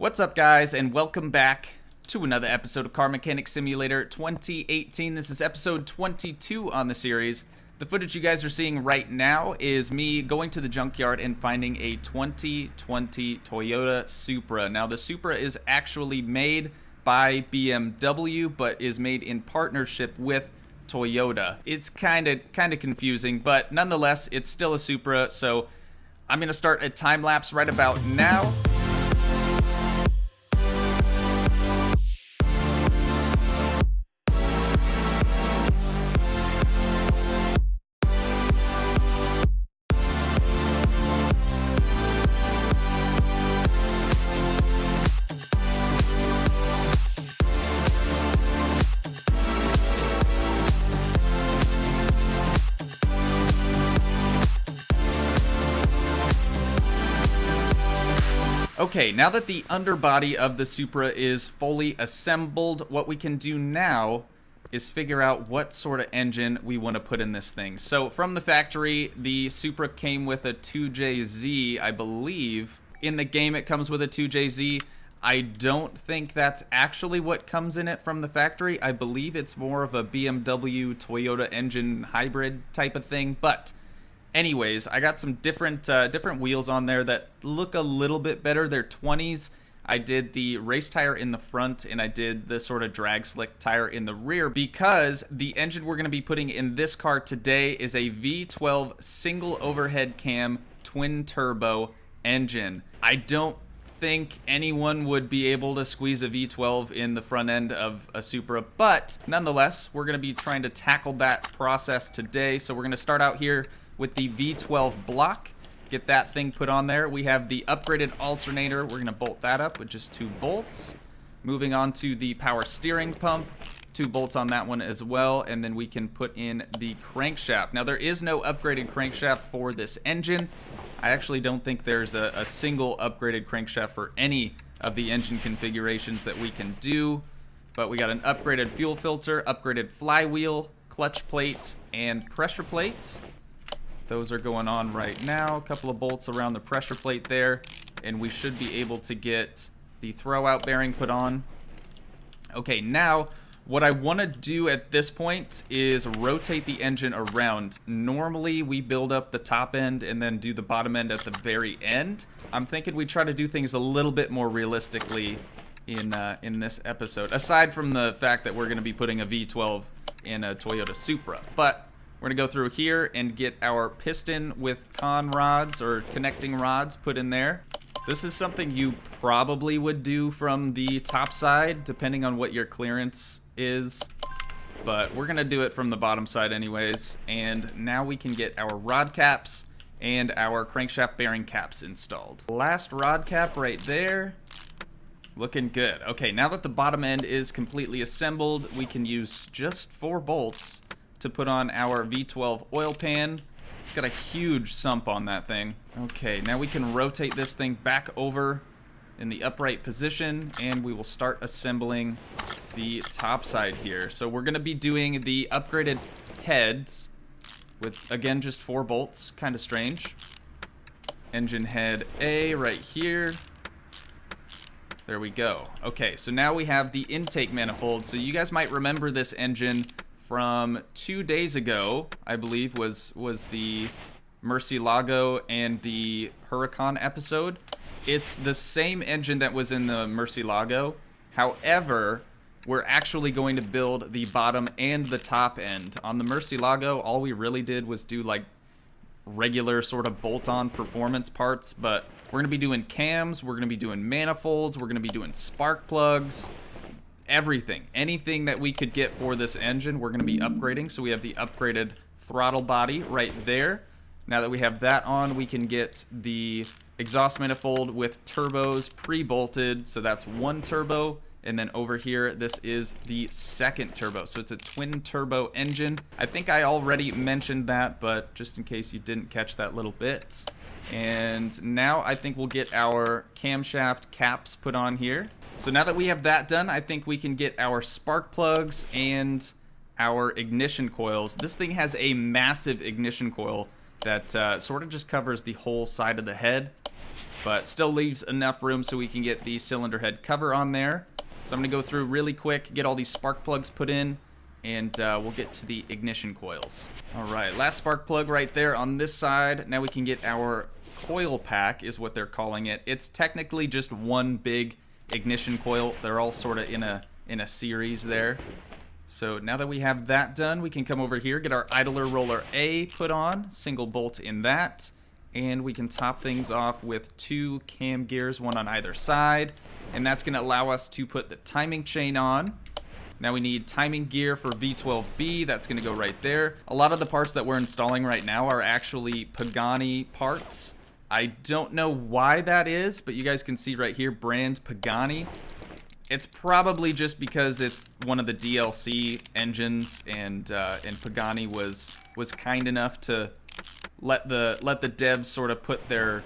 What's up, guys, and welcome back to another episode of Car Mechanic Simulator 2018. This is episode 22 on the series. The footage you guys are seeing right now is me going to the junkyard and finding a 2020 Toyota Supra. Now, the Supra is actually made by BMW, but is made in partnership with Toyota. It's kind of confusing, but nonetheless, it's still a Supra, so I'm going to start a time lapse right about now. Okay, now that the underbody of the Supra is fully assembled, what we can do now is figure out what sort of engine we want to put in this thing. So from the factory, the Supra came with a 2JZ, I believe. In the game, it comes with a 2JZ. I don't think that's actually what comes in it from the factory. I believe it's more of a BMW Toyota engine hybrid type of thing, but anyways, I got some different wheels on there that look a little bit better. They're 20s. I did the race tire in the front, and I did the sort of drag slick tire in the rear because the engine we're going to be putting in this car today is a V12 single overhead cam twin turbo engine. I don't think anyone would be able to squeeze a V12 in the front end of a Supra, but nonetheless, we're going to be trying to tackle that process today. So we're going to start out here with the V12 block, get that thing put on there. We have the upgraded alternator. We're going to bolt that up with just 2 bolts. Moving on to the power steering pump, 2 bolts on that one as well, and then we can put in the crankshaft. Now, there is no upgraded crankshaft for this engine. I actually don't think there's a single upgraded crankshaft for any of the engine configurations that we can do, but we got an upgraded fuel filter, upgraded flywheel, clutch plate, and pressure plate. Those are going on right now. A couple of bolts around the pressure plate there, and we should be able to get the throwout bearing put on. Okay, now what I want to do at this point is rotate the engine around. Normally we build up the top end and then do the bottom end at the very end. I'm thinking we try to do things a little bit more realistically in this episode, aside from the fact that we're going to be putting a V12 in a Toyota Supra. But we're going to go through here and get our piston with con rods or connecting rods put in there. This is something you probably would do from the top side, depending on what your clearance is. But we're going to do it from the bottom side anyways. And now we can get our rod caps and our crankshaft bearing caps installed. Last rod cap right there. Looking good. Okay, now that the bottom end is completely assembled, we can use just 4 bolts to put on our V12 oil pan. It's got a huge sump on that thing. Okay, now we can rotate this thing back over in the upright position, and we will start assembling the top side here. So we're going to be doing the upgraded heads with, again, just 4 bolts. Kind of strange. Engine head A right here. There we go. Okay, so now we have the intake manifold. So you guys might remember this engine from 2 days ago, I believe, was the Murcielago and the Huracan episode. It's the same engine that was in the Murcielago. However, we're actually going to build the bottom and the top end. On the Murcielago, all we really did was do like regular sort of bolt-on performance parts, but we're going to be doing cams, we're going to be doing manifolds, we're going to be doing spark plugs, everything. Anything that we could get for this engine, we're going to be upgrading. So we have the upgraded throttle body right there. Now that we have that on, we can get the exhaust manifold with turbos pre-bolted. So that's 1 turbo. And then over here, this is the 2nd turbo. So it's a twin turbo engine. I think I already mentioned that, but just in case you didn't catch that little bit. And now I think we'll get our camshaft caps put on here. So now that we have that done, I think we can get our spark plugs and our ignition coils. This thing has a massive ignition coil that sort of just covers the whole side of the head. but still leaves enough room so we can get the cylinder head cover on there. So I'm going to go through really quick, get all these spark plugs put in, and we'll get to the ignition coils. All right, last spark plug right there on this side. Now we can get our coil pack, is what they're calling it. It's technically just one big ignition coil. They're all sort of in a series there. So now that we have that done, we can come over here, get our idler roller A put on, single bolt in that, and we can top things off with 2 cam gears, one on either side, and that's going to allow us to put the timing chain on. Now we need timing gear for V12B, that's going to go right there. A lot of the parts that we're installing right now are actually Pagani parts. I don't know why that is, but you guys can see right here, brand Pagani. It's probably just because it's one of the DLC engines, and Pagani was kind enough to let the devs sort of put their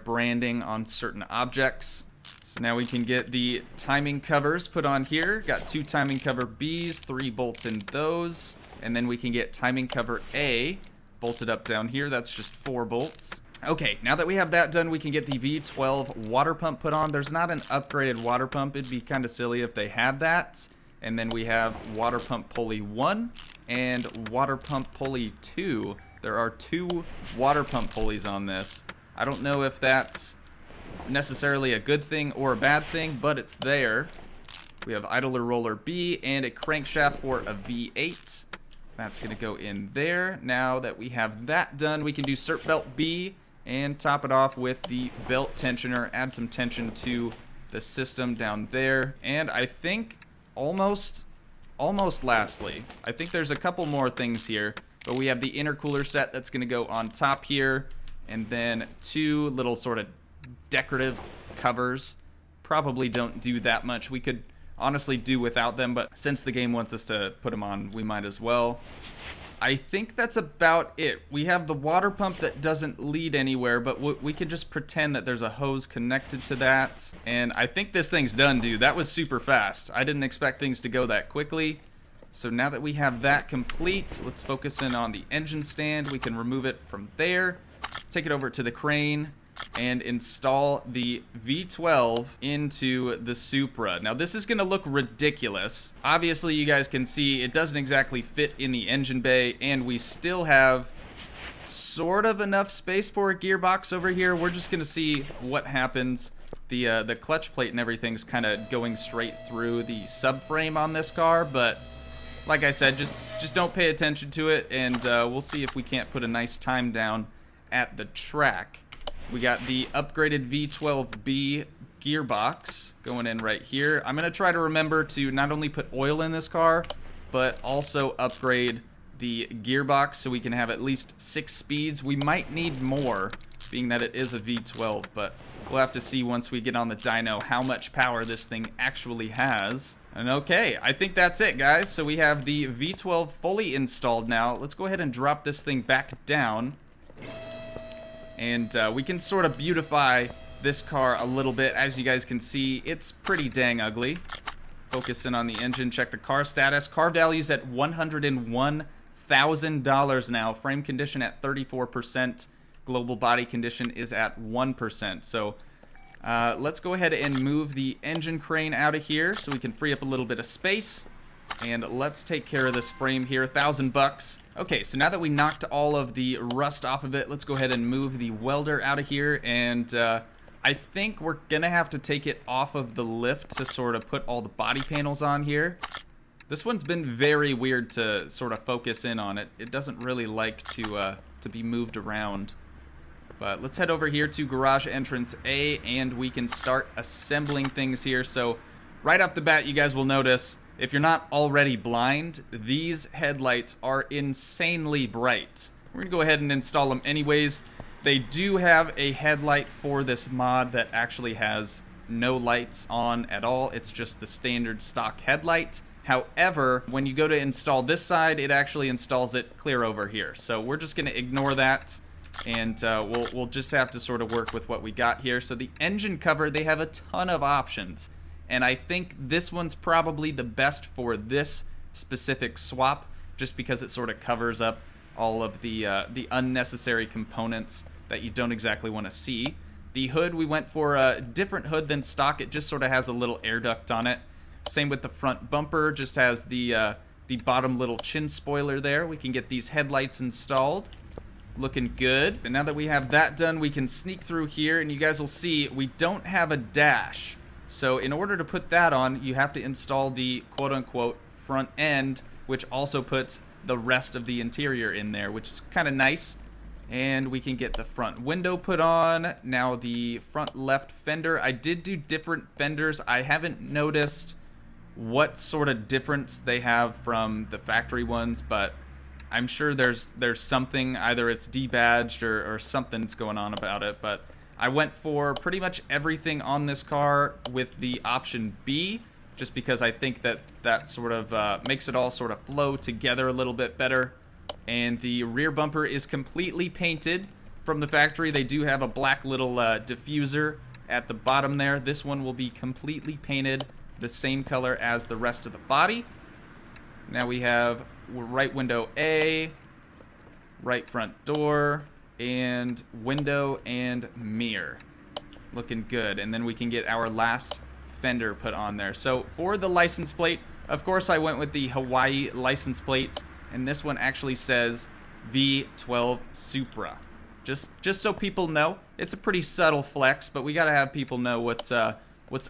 branding on certain objects. So now we can get the timing covers put on here. Got 2 timing cover Bs, 3 bolts in those, and then we can get timing cover A bolted up down here. That's just 4 bolts. Okay, now that we have that done, we can get the V12 water pump put on. There's not an upgraded water pump. It'd be kind of silly if they had that. And then we have water pump pulley 1 and water pump pulley 2. There are 2 water pump pulleys on this. I don't know if that's necessarily a good thing or a bad thing, but it's there. We have idler roller B and a crankshaft for a V8. That's going to go in there. Now that we have that done, we can do cert belt B and top it off with the belt tensioner, add some tension to the system down there. And I think almost lastly, I think there's a couple more things here, but we have the intercooler set that's going to go on top here, and then 2 little sort of decorative covers. Probably don't do that much. We could honestly do without them, but since the game wants us to put them on, we might as well. I think that's about it. We have the water pump that doesn't lead anywhere, but we can just pretend that there's a hose connected to that. And I think this thing's done, dude. That was super fast. I didn't expect things to go that quickly. So now that we have that complete, let's focus in on the engine stand. We can remove it from there, take it over to the crane, and install the V12 into the Supra. Now this is going to look ridiculous. Obviously you guys can see it doesn't exactly fit in the engine bay, and we still have sort of enough space for a gearbox over here. We're just going to see what happens. The clutch plate and everything's kind of going straight through the subframe on this car, but like I said, just don't pay attention to it, and we'll see if we can't put a nice time down at the track. We got the upgraded V12B gearbox going in right here. I'm going to try to remember to not only put oil in this car, but also upgrade the gearbox so we can have at least 6 speeds. We might need more, being that it is a V12, but we'll have to see once we get on the dyno how much power this thing actually has. And okay, I think that's it, guys. So we have the V12 fully installed now. Let's go ahead and drop this thing back down. And we can sort of beautify this car a little bit. As you guys can see, it's pretty dang ugly. Focus in on the engine, check the car status. Car value's at $101,000 now. Frame condition at 34%. Global body condition is at 1%. So let's go ahead and move the engine crane out of here so we can free up a little bit of space. And let's take care of this frame here, $1,000. Okay, so now that we knocked all of the rust off of it, let's go ahead and move the welder out of here. And I think we're gonna have to take it off of the lift to sort of put all the body panels on here. This one's been very weird to sort of focus in on. It doesn't really like to be moved around. But let's head over here to garage entrance A, and we can start assembling things here. So right off the bat, you guys will notice, if you're not already blind, these headlights are insanely bright. We're gonna go ahead and install them anyways. They do have a headlight for this mod that actually has no lights on at all. It's just the standard stock headlight. However, when you go to install this side, it actually installs it clear over here. So we're just gonna ignore that, and we'll just have to sort of work with what we got here. So the engine cover, they have a ton of options. And I think this one's probably the best for this specific swap, just because it sort of covers up all of the unnecessary components that you don't exactly want to see. The hood, we went for a different hood than stock. It just sort of has a little air duct on it. Same with the front bumper, just has the bottom little chin spoiler there. We can get these headlights installed. Looking good. And now that we have that done, we can sneak through here, and you guys will see we don't have a dash. So in order to put that on, you have to install the quote-unquote front end, which also puts the rest of the interior in there, which is kind of nice. And we can get the front window put on. Now the front left fender. I did do different fenders. I haven't noticed what sort of difference they have from the factory ones, but I'm sure there's something, either it's debadged or something's going on about it. But I went for pretty much everything on this car with the option B, just because I think that sort of makes it all sort of flow together a little bit better. And the rear bumper is completely painted from the factory. They do have a black little diffuser at the bottom there. This one will be completely painted the same color as the rest of the body. Now we have right window A, right front door, and window and mirror. Looking good. And then we can get our last fender put on there. So for the license plate, of course I went with the Hawaii license plate, and this one actually says V12 Supra. Just so people know, it's a pretty subtle flex, but we gotta have people know what's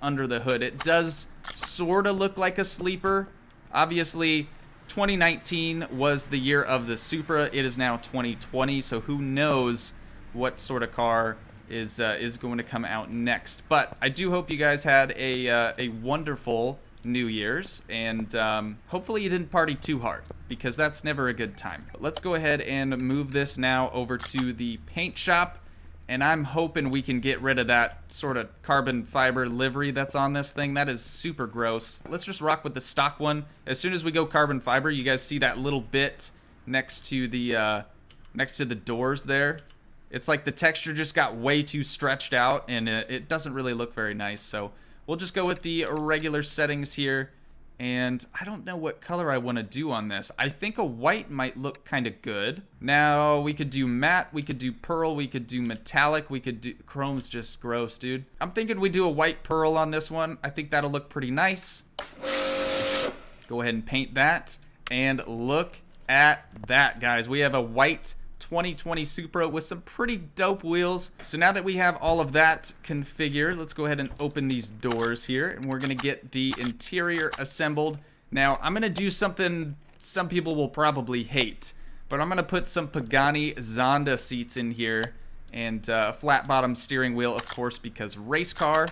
under the hood. It does sort of look like a sleeper. Obviously, 2019 was the year of the Supra. It is now 2020, so who knows what sort of car is going to come out next. But I do hope you guys had a wonderful New Year's, and hopefully you didn't party too hard, because that's never a good time. But let's go ahead and move this now over to the paint shop. And I'm hoping we can get rid of that sort of carbon fiber livery that's on this thing. That is super gross. Let's just rock with the stock one. As soon as we go carbon fiber, you guys see that little bit next to the doors there. It's like the texture just got way too stretched out, and it doesn't really look very nice. So we'll just go with the regular settings here. And I don't know what color I want to do on this. I think a white might look kind of good. Now, we could do matte, we could do pearl, we could do metallic, we could do... Chrome's just gross, dude. I'm thinking we do a white pearl on this one. I think that'll look pretty nice. Go ahead and paint that. And look at that, guys. We have a white 2020 Supra with some pretty dope wheels. So now that we have all of that configured, let's go ahead and open these doors here, and we're gonna get the interior assembled. Now I'm gonna do something some people will probably hate, but I'm gonna put some Pagani Zonda seats in here, and a flat bottom steering wheel, of course, because race car.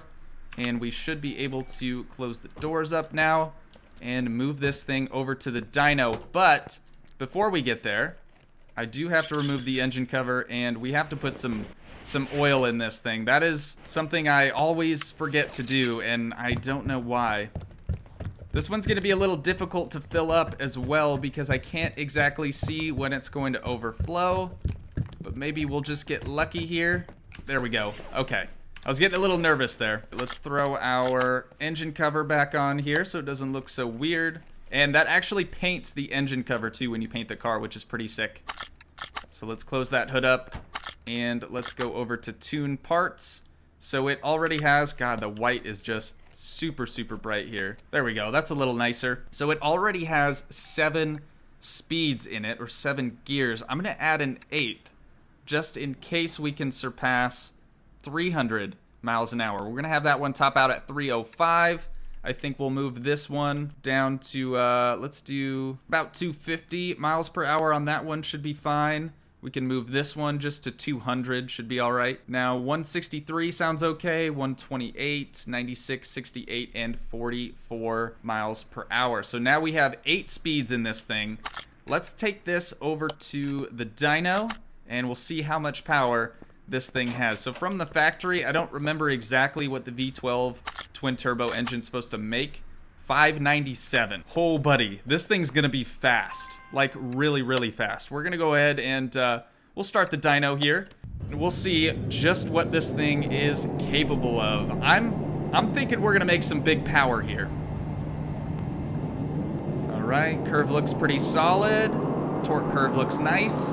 And we should be able to close the doors up now and move this thing over to the dyno. But before we get there, I do have to remove the engine cover, and we have to put some oil in this thing. That is something I always forget to do, and I don't know why. This one's going to be a little difficult to fill up as well, because I can't exactly see when it's going to overflow. But maybe we'll just get lucky here. There we go. Okay. I was getting a little nervous there. Let's throw our engine cover back on here so it doesn't look so weird. And that actually paints the engine cover too when you paint the car, which is pretty sick. So let's close that hood up, and let's go over to tune parts. So it already has, God, the white is just super, super bright here. There we go, that's a little nicer. So it already has 7 speeds in it, or 7 gears. I'm gonna add an 8th, just in case we can surpass 300 miles an hour. We're gonna have that one top out at 305. I think we'll move this one down to, let's do about 250 miles per hour on that one, should be fine. We can move this one just to 200, should be all right. Now, 163 sounds okay, 128, 96, 68, and 44 miles per hour. So now we have 8 speeds in this thing. Let's take this over to the dyno, and we'll see how much power this thing has. So from the factory, I don't remember exactly what the V12 twin turbo engine's supposed to make. 597. Oh, buddy, this thing's gonna be fast, like really, really fast. We're gonna go ahead and we'll start the dyno here, and we'll see just what this thing is capable of. I'm thinking we're gonna make some big power here. All right, curve looks pretty solid. Torque curve looks nice.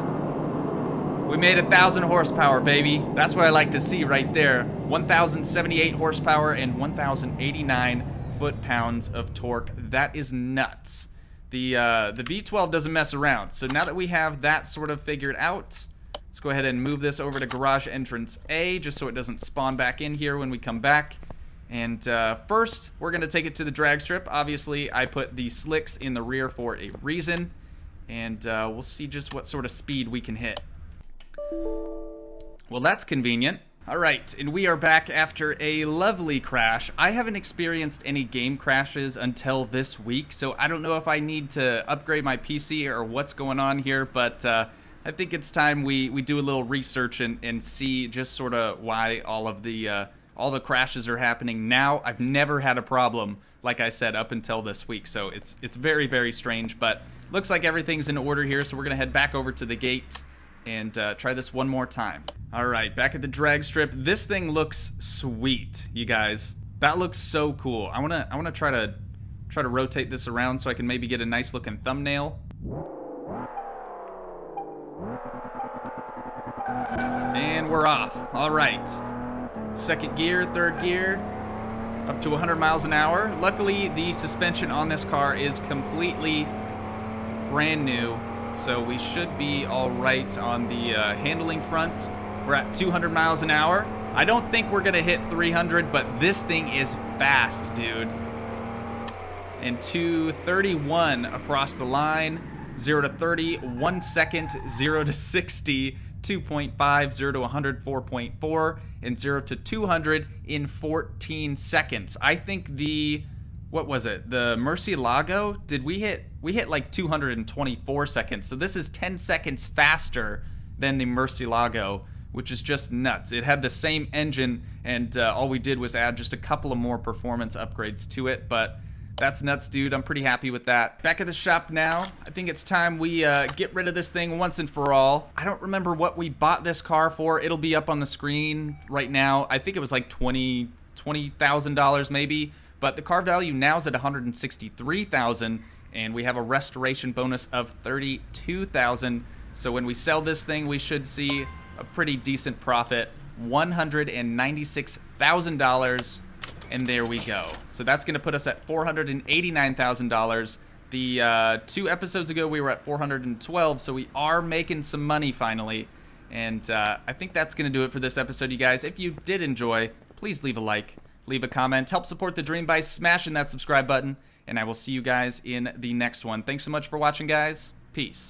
We made 1,000 horsepower, baby. That's what I like to see right there. 1,078 horsepower and 1,089 foot-pounds of torque. That is nuts. The V12 doesn't mess around. So now that we have that sort of figured out, let's go ahead and move this over to garage entrance A, just so it doesn't spawn back in here when we come back. And first, we're going to take it to the drag strip. Obviously, I put the slicks in the rear for a reason. And we'll see just what sort of speed we can hit. Well, that's convenient. All right, and we are back after a lovely crash. I haven't experienced any game crashes until this week, so I don't know if I need to upgrade my PC or what's going on here, but I think it's time we do a little research and see just sort of why all the crashes are happening now. I've never had a problem, like I said, up until this week, so it's very, very strange, but looks like everything's in order here, so we're going to head back over to the gate and try this one more time. All right, back at the drag strip. This thing looks sweet, you guys. That looks so cool. I wanna try to rotate this around so I can maybe get a nice looking thumbnail. And we're off. All right. Second gear, third gear, up to 100 miles an hour. Luckily, the suspension on this car is completely brand new, so we should be all right on the handling front. We're at 200 miles an hour. I don't think we're gonna hit 300, but this thing is fast, dude. And 231 across the line. 0 to 30, 1 second. 0 to 60, 2.5. 0 to 100, 4.4. And 0 to 200 in 14 seconds. I think what was it? The Murcielago? We hit like 224 seconds. So this is 10 seconds faster than the Murcielago, which is just nuts. It had the same engine, and all we did was add just a couple of more performance upgrades to it, but that's nuts, dude. I'm pretty happy with that. Back at the shop now. I think it's time we get rid of this thing once and for all. I don't remember what we bought this car for. It'll be up on the screen right now. I think it was like $20,000 maybe, but the car value now is at $163,000, and we have a restoration bonus of $32,000. So when we sell this thing, we should see a pretty decent profit, $196,000, and there we go. So that's going to put us at $489,000. The 2 episodes ago, we were at $412, so we are making some money finally. And I think that's going to do it for this episode, you guys. If you did enjoy, please leave a like, leave a comment, help support the dream by smashing that subscribe button, and I will see you guys in the next one. Thanks so much for watching, guys. Peace.